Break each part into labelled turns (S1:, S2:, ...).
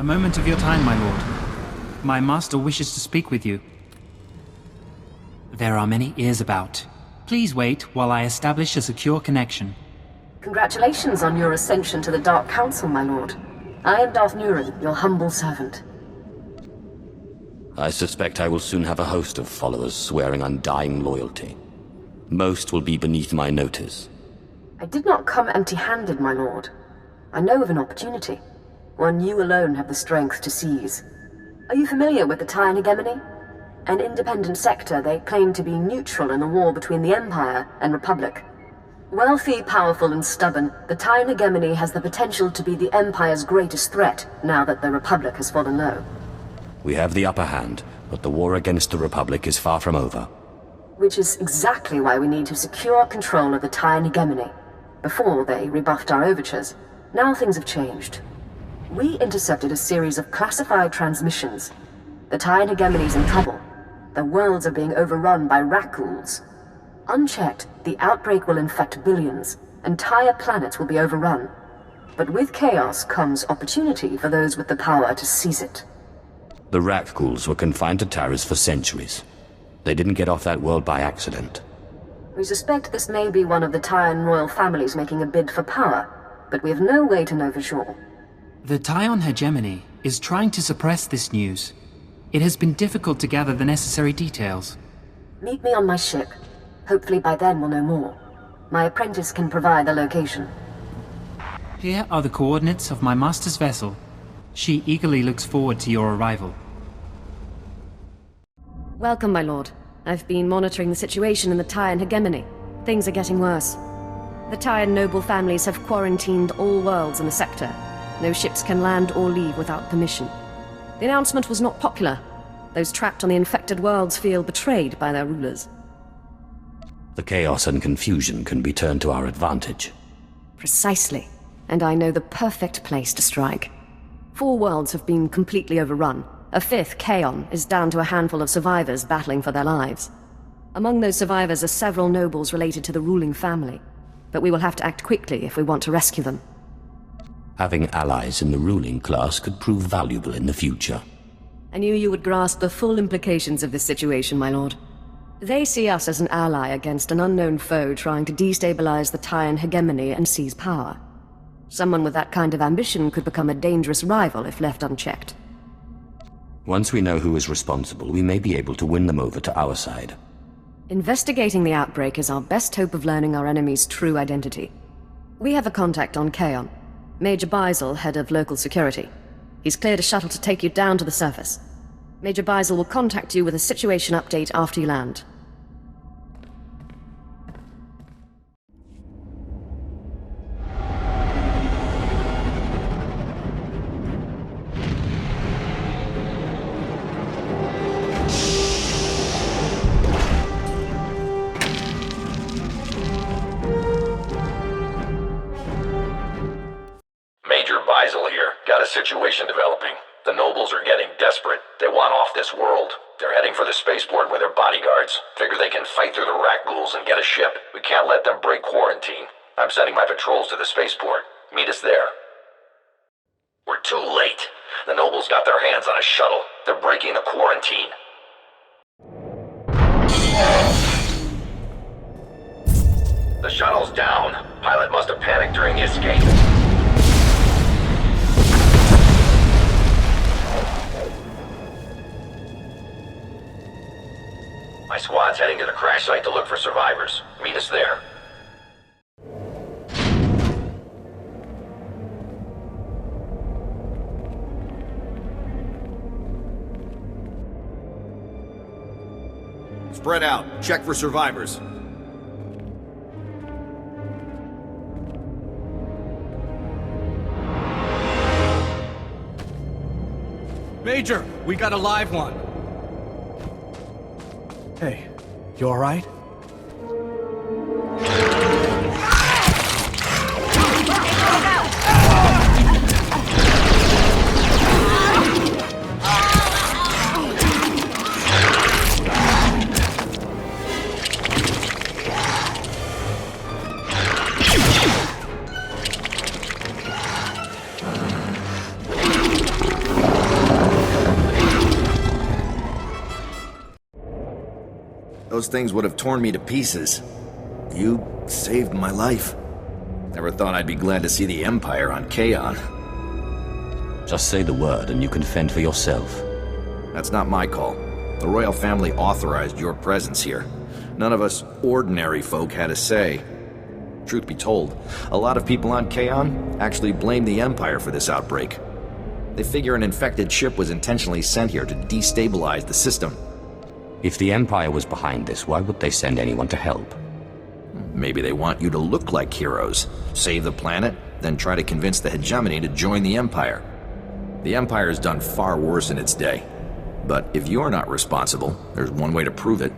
S1: A moment of your time, my lord. My master wishes to speak with you. There are many ears about. Please wait while I establish a secure connection.
S2: Congratulations on your ascension to the Dark Council, my lord. I am Darth Nuren, your humble servant.
S3: I suspect I will soon have a host of followers swearing undying loyalty. Most will be beneath my notice.
S2: I did not come empty-handed, my lord. I know of an opportunity. One you alone have the strength to seize. Are you familiar with the Tion Hegemony? An independent sector they claim to be neutral in the war between the Empire and Republic. Wealthy, powerful, and stubborn, the Tion Hegemony has the potential to be the Empire's greatest threat now that the Republic has fallen low.
S3: We have the upper hand, but the war against the Republic is far from over.
S2: Which is exactly why we need to secure control of the Tion Hegemony. Before they rebuffed our overtures. Now things have changed. We intercepted a series of classified transmissions. The Tion Hegemony's in trouble. The worlds are being overrun by Rakghouls. Unchecked, the outbreak will infect billions. Entire planets will be overrun. But with chaos comes opportunity for those with the power to seize it.
S3: The Rakghouls were confined to Taras for centuries. They didn't get off that world by accident.
S2: We suspect this may be one of the Tion royal families making a bid for power, but we have no way to know for sure.
S1: The Tion Hegemony is trying to suppress this news. It has been difficult to gather the necessary details.
S2: Meet me on my ship. Hopefully by then we'll know more. My apprentice can provide the location.
S1: Here are the coordinates of my master's vessel. She eagerly looks forward to your arrival.
S2: Welcome, my lord. I've been monitoring the situation in the Tion Hegemony. Things are getting worse. The Tion noble families have quarantined all worlds in the sector. No ships can land or leave without permission. The announcement was not popular. Those trapped on the infected worlds feel betrayed by their rulers.
S3: The chaos and confusion can be turned to our advantage.
S2: Precisely. And I know the perfect place to strike. 4 worlds have been completely overrun. A 5th, Kaon, is down to a handful of survivors battling for their lives. Among those survivors are several nobles related to the ruling family. But we will have to act quickly if we want to rescue them.
S3: Having allies in the ruling class could prove valuable in the future.
S2: I knew you would grasp the full implications of this situation, my lord. They see us as an ally against an unknown foe trying to destabilize the Tion Hegemony and seize power. Someone with that kind of ambition could become a dangerous rival if left unchecked.
S3: Once we know who is responsible, we may be able to win them over to our side.
S2: Investigating the outbreak is our best hope of learning our enemy's true identity. We have a contact on Kaon. Major Beisel, head of local security. He's cleared a shuttle to take you down to the surface. Major Beisel will contact you with a situation update after you land.
S4: Major Beisel here. Got a situation developing. The nobles are getting desperate. They want off this world. They're heading for the spaceport with their bodyguards. Figure they can fight through the Rakghouls and get a ship. We can't let them break quarantine. I'm sending my patrols to the spaceport. Meet us there. We're too late. The nobles got their hands on a shuttle. They're breaking the quarantine. The shuttle's down. Pilot must have panicked during the escape. My squad's heading to the crash site to look for survivors. Meet us there.
S5: Spread out. Check for survivors.
S6: Major, we got a live one. Hey, you alright?
S5: those things would have torn me to pieces. You saved my life. Never thought I'd be glad to see the Empire on Kaon.
S3: Just say the word and you can fend for yourself.
S5: That's not my call. The royal family authorized your presence here. None of us ordinary folk had a say. Truth be told, a lot of people on Kaon actually blame the Empire for this outbreak. They figure an infected ship was intentionally sent here to destabilize the system.
S3: If the Empire was behind this, why would they send anyone to help?
S5: Maybe they want you to look like heroes, save the planet, then try to convince the Hegemony to join the Empire. The Empire's done far worse in its day. But if you're not responsible, there's one way to prove it.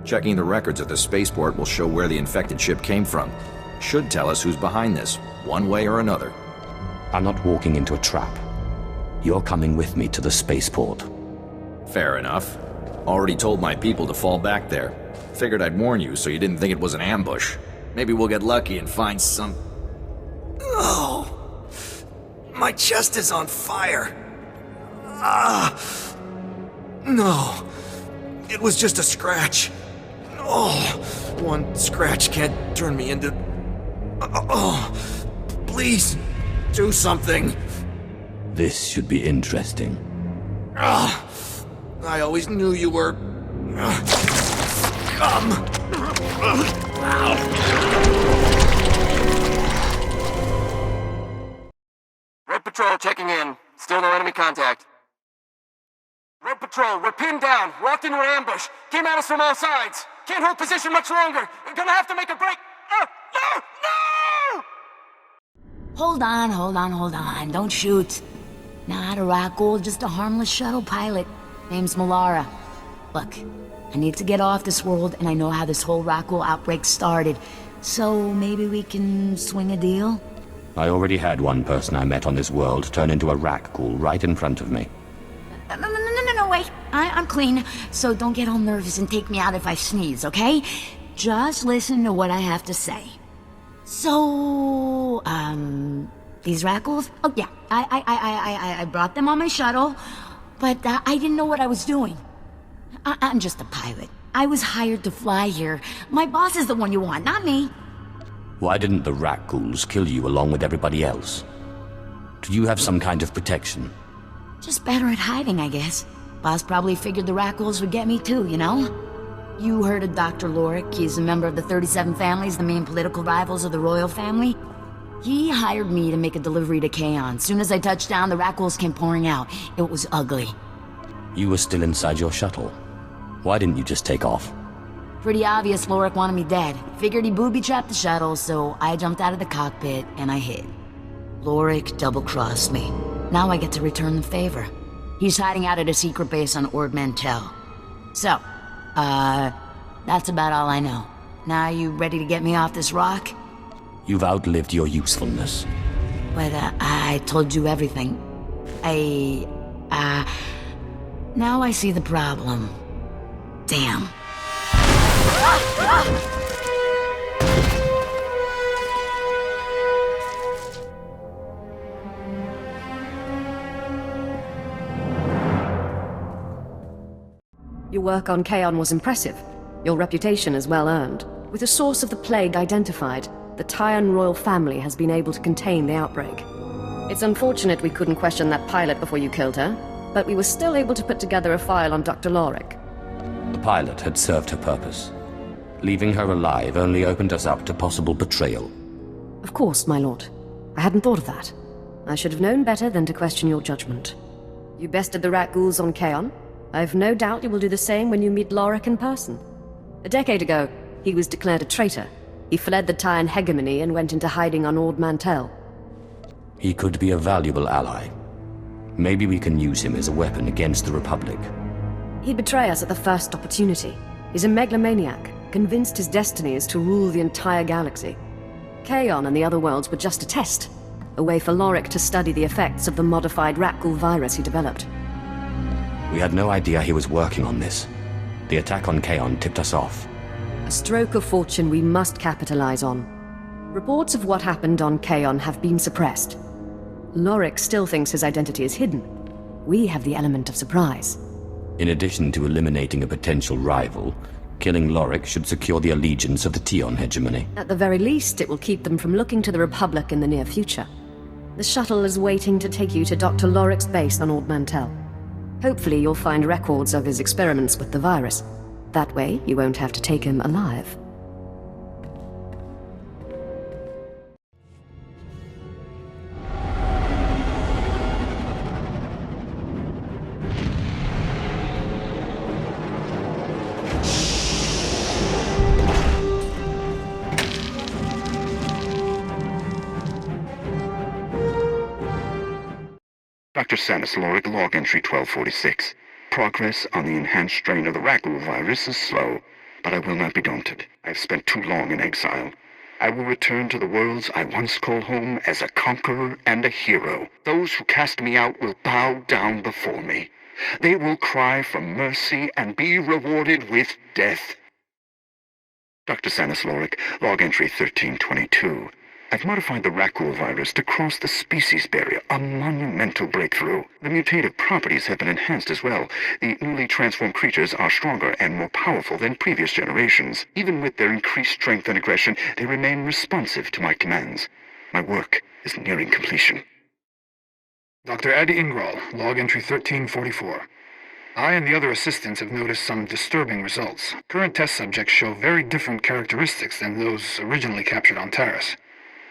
S5: Checking the records at the spaceport will show where the infected ship came from. Should tell us who's behind this, one way or another.
S3: I'm not walking into a trap. You're coming with me to the spaceport.
S5: Fair enough. Already told my people to fall back there. Figured I'd warn you so you didn't think it was an ambush. Maybe we'll get lucky and find some... Oh! My chest is on fire! No. It was just a scratch. Oh, one scratch can't turn me into... please, do something.
S3: This should be interesting.
S5: I always knew you were... Come!
S7: Red Patrol checking in. Still no enemy contact. Red Patrol, we're pinned down. Walked into an ambush. Came at us from all sides. Can't hold position much longer. We're gonna have to make a break. No!
S8: Hold on. Don't shoot. Not a Rakghoul, just a harmless shuttle pilot. Name's Malara. Look, I need to get off this world, and I know how this whole Rakghoul outbreak started. So maybe we can swing a deal?
S3: I already had one person I met on this world turn into a Rakghoul right in front of me.
S8: No, wait. I'm clean, so don't get all nervous and take me out if I sneeze, okay? Just listen to what I have to say. So, these Rakghouls? Oh, yeah, I brought them on my shuttle, but I didn't know what I was doing. I'm just a pilot. I was hired to fly here. My boss is the one you want, not me.
S3: Why didn't the Rakghouls kill you along with everybody else? Do you have some kind of protection?
S8: Just better at hiding, I guess. Boss probably figured the Rakghouls would get me too, you know? You heard of Dr. Lorik. He's a member of the 37 families, the main political rivals of the royal family. He hired me to make a delivery to Kaon. Soon as I touched down, the Rakghouls came pouring out. It was ugly.
S3: You were still inside your shuttle. Why didn't you just take off?
S8: Pretty obvious Lorik wanted me dead. Figured he booby-trapped the shuttle, so I jumped out of the cockpit and I hid. Lorik double-crossed me. Now I get to return the favor. He's hiding out at a secret base on Ord Mantell. So, that's about all I know. Now you ready to get me off this rock?
S3: You've outlived your usefulness.
S8: But, I told you everything. Now I see the problem. Damn.
S2: Your work on Kaon was impressive. Your reputation is well earned. With the source of the plague identified, the Tion royal family has been able to contain the outbreak. It's unfortunate we couldn't question that pilot before you killed her, but we were still able to put together a file on Dr. Lorik.
S3: The pilot had served her purpose. Leaving her alive only opened us up to possible betrayal.
S2: Of course, my lord. I hadn't thought of that. I should have known better than to question your judgment. You bested the Rakghouls on Kaon. I've no doubt you will do the same when you meet Lorik in person. A decade ago, he was declared a traitor. He fled the Tion Hegemony and went into hiding on Ord Mantell.
S3: He could be a valuable ally. Maybe we can use him as a weapon against the Republic.
S2: He'd betray us at the first opportunity. He's a megalomaniac, convinced his destiny is to rule the entire galaxy. Kaon and the other worlds were just a test. A way for Lorik to study the effects of the modified Rakghoul virus he developed.
S3: We had no idea he was working on this. The attack on Kaon tipped us off.
S2: A stroke of fortune we must capitalize on. Reports of what happened on Kaon have been suppressed. Lorik still thinks his identity is hidden. We have the element of surprise.
S3: In addition to eliminating a potential rival, Killing Lorik should secure the allegiance of the Tion Hegemony.
S2: At the very least, it will keep them from looking to the Republic in the near future. The shuttle is waiting to take you to Dr. Lorik's base on Ord Mantell. Hopefully you'll find records of his experiments with the virus. That way, you won't have to take him alive.
S9: Dr. Sanis Lorik, log entry 1246. Progress on the enhanced strain of the Rakghoul virus is slow, but I will not be daunted. I have spent too long in exile. I will return to the worlds I once called home as a conqueror and a hero. Those who cast me out will bow down before me. They will cry for mercy and be rewarded with death. Dr. Sanis Lorik, log entry 1322. I've modified the Rakghoul virus to cross the species barrier, a monumental breakthrough. The mutative properties have been enhanced as well. The newly transformed creatures are stronger and more powerful than previous generations. Even with their increased strength and aggression, they remain responsive to my commands. My work is nearing completion.
S10: Dr. Adi Ingral, log entry 1344. I and the other assistants have noticed some disturbing results. Current test subjects show very different characteristics than those originally captured on Taris.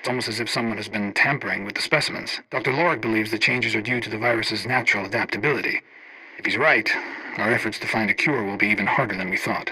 S10: It's almost as if someone has been tampering with the specimens. Dr. Lorik believes the changes are due to the virus's natural adaptability. If he's right, our efforts to find a cure will be even harder than we thought.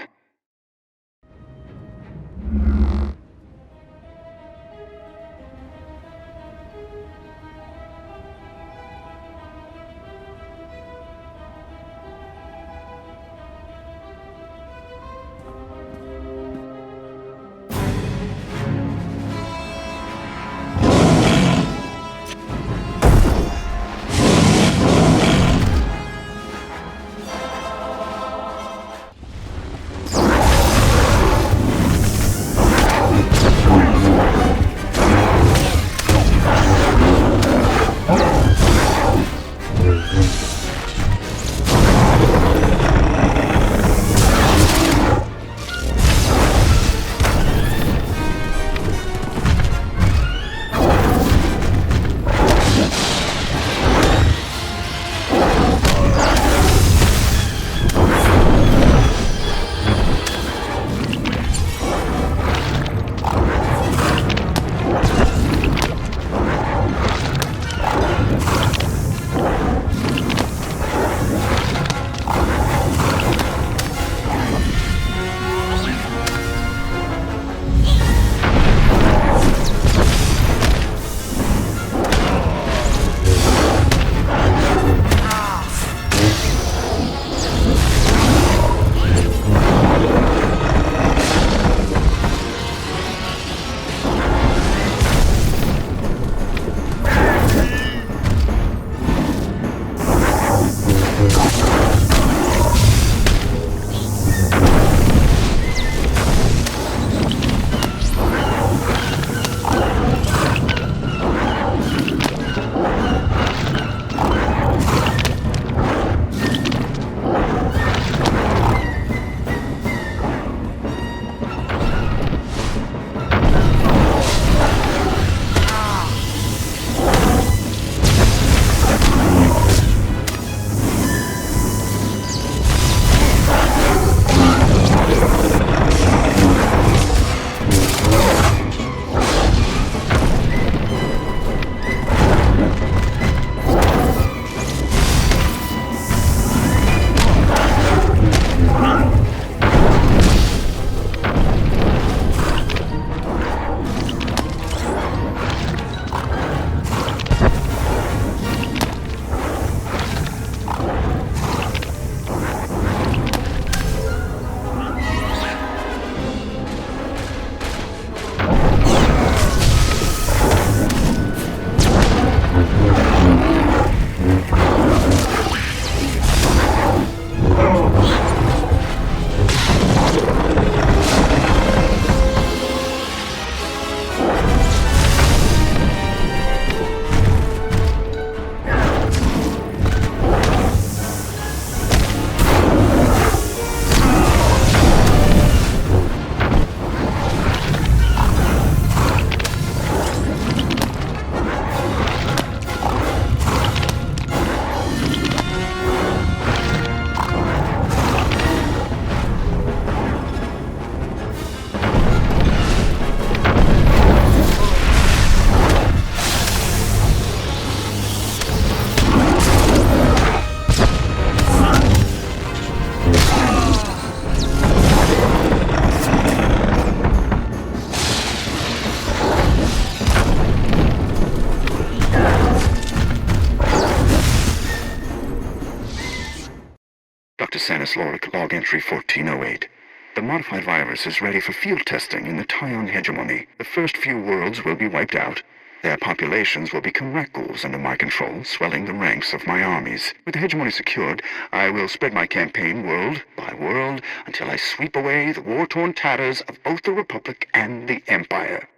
S9: Lorik log entry 1408. The modified virus is ready for field testing in the Tion Hegemony. The first few worlds will be wiped out. Their populations will become Rakghouls under my control, swelling the ranks of my armies. With the hegemony secured, I will spread my campaign world by world until I sweep away the war-torn tatters of both the Republic and the Empire.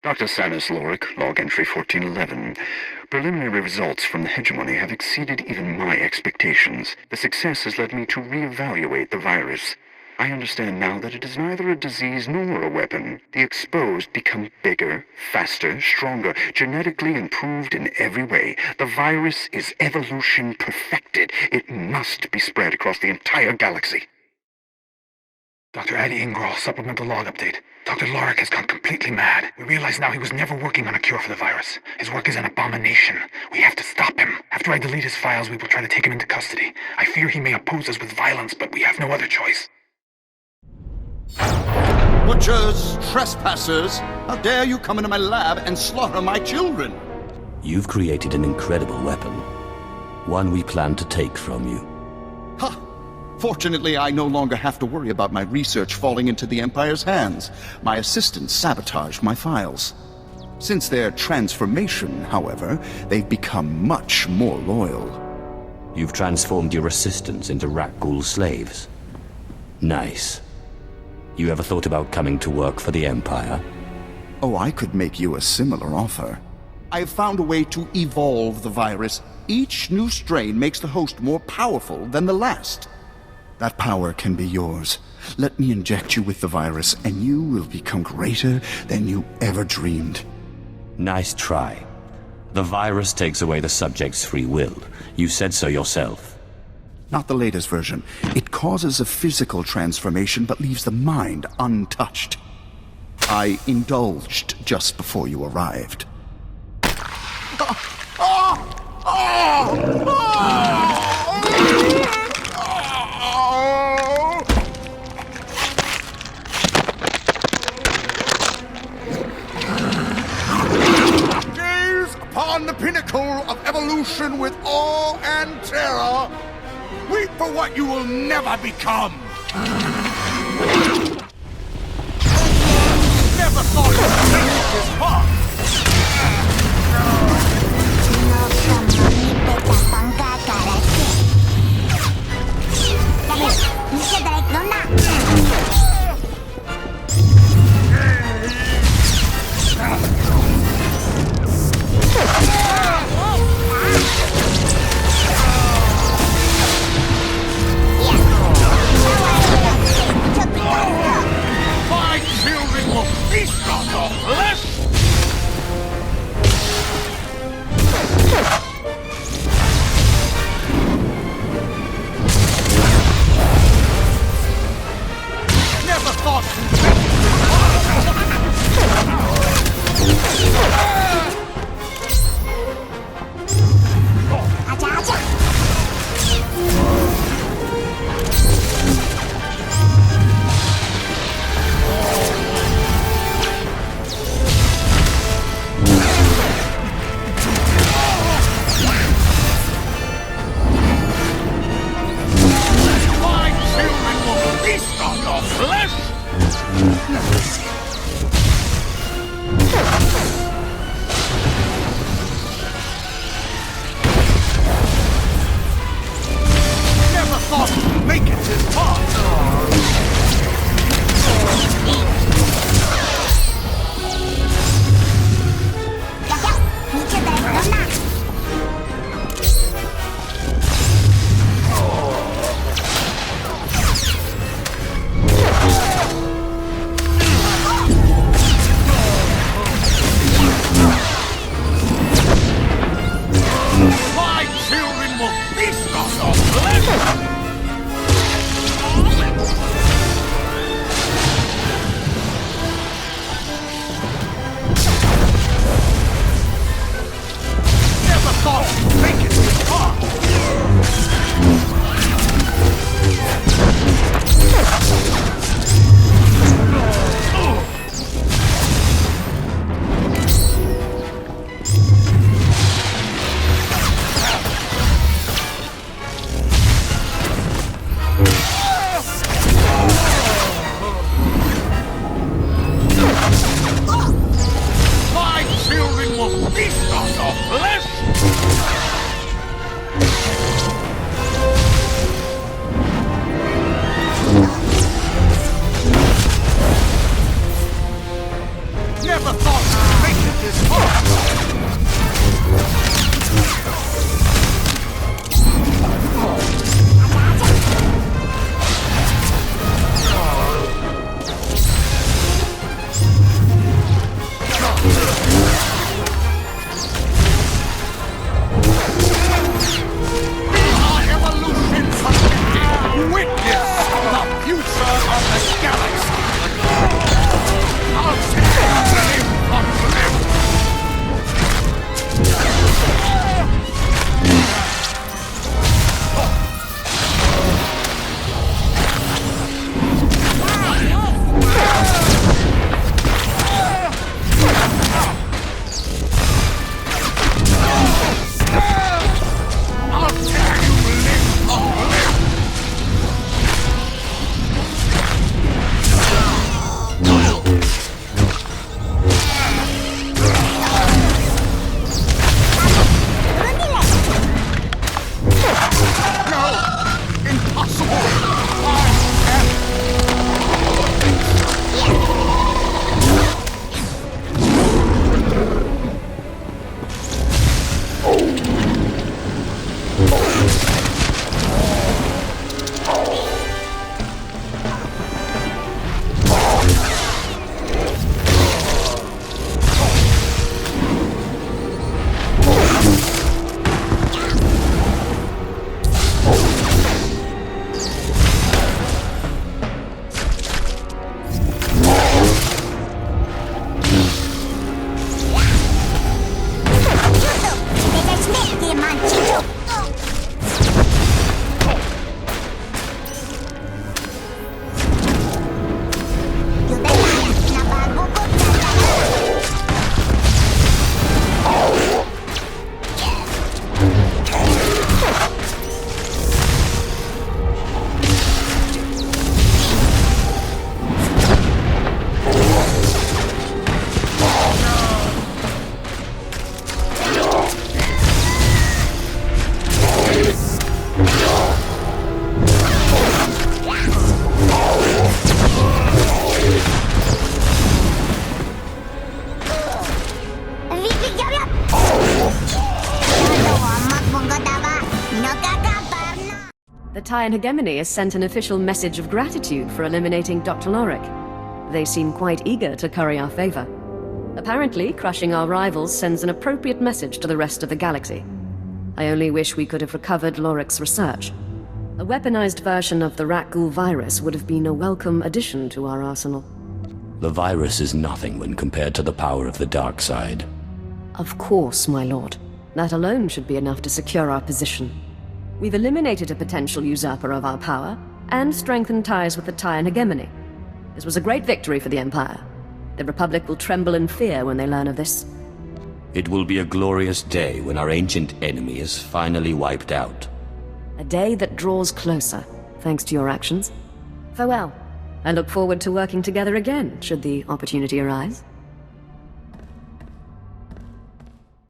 S9: Dr. Sanus Lorik, log entry 1411. Preliminary results from the hegemony have exceeded even my expectations. The success has led me to reevaluate the virus. I understand now that it is neither a disease nor a weapon. The exposed become bigger, faster, stronger, genetically improved in every way. The virus is evolution perfected. It must be spread across the entire galaxy.
S10: Dr. Adi Ingral, supplemental log update. Dr. Lorik has gone completely mad. We realize now he was never working on a cure for the virus. His work is an abomination. We have to stop him. After I delete his files, we will try to take him into custody. I fear he may oppose us with violence, but we have no other choice.
S11: Butchers, trespassers, how dare you come into my lab and slaughter my children?
S3: You've created an incredible weapon. One we plan to take from you.
S11: Ha! Fortunately, I no longer have to worry about my research falling into the Empire's hands. My assistants sabotaged my files. Since their transformation, however, they've become much more loyal.
S3: You've transformed your assistants into Rakghoul slaves. Nice. You ever thought about coming to work for the Empire?
S11: Oh, I could make you a similar offer. I've found a way to evolve the virus. Each new strain makes the host more powerful than the last. That power can be yours. Let me inject you with the virus, and you will become greater than you ever dreamed.
S3: Nice try. The virus takes away the subject's free will. You said so yourself.
S11: Not the latest version. It causes a physical transformation, but leaves the mind untouched. I indulged just before you arrived.
S12: Gaze upon the pinnacle of evolution with awe and terror. Weep for what you will never become! Never thought it would change his heart! My children will feast on your flesh! Never thought
S2: Tion Hegemony has sent an official message of gratitude for eliminating Dr. Lorik. They seem quite eager to curry our favor. Apparently, crushing our rivals sends an appropriate message to the rest of the galaxy. I only wish we could have recovered Lorik's research. A weaponized version of the Rakghoul virus would have been a welcome addition to our arsenal.
S3: The virus is nothing when compared to the power of the dark side.
S2: Of course, my lord. That alone should be enough to secure our position. We've eliminated a potential usurper of our power, and strengthened ties with the Tion Hegemony. This was a great victory for the Empire. The Republic will tremble in fear when they learn of this.
S3: It will be a glorious day when our ancient enemy is finally wiped out.
S2: A day that draws closer, thanks to your actions. Farewell. I look forward to working together again, should the opportunity arise.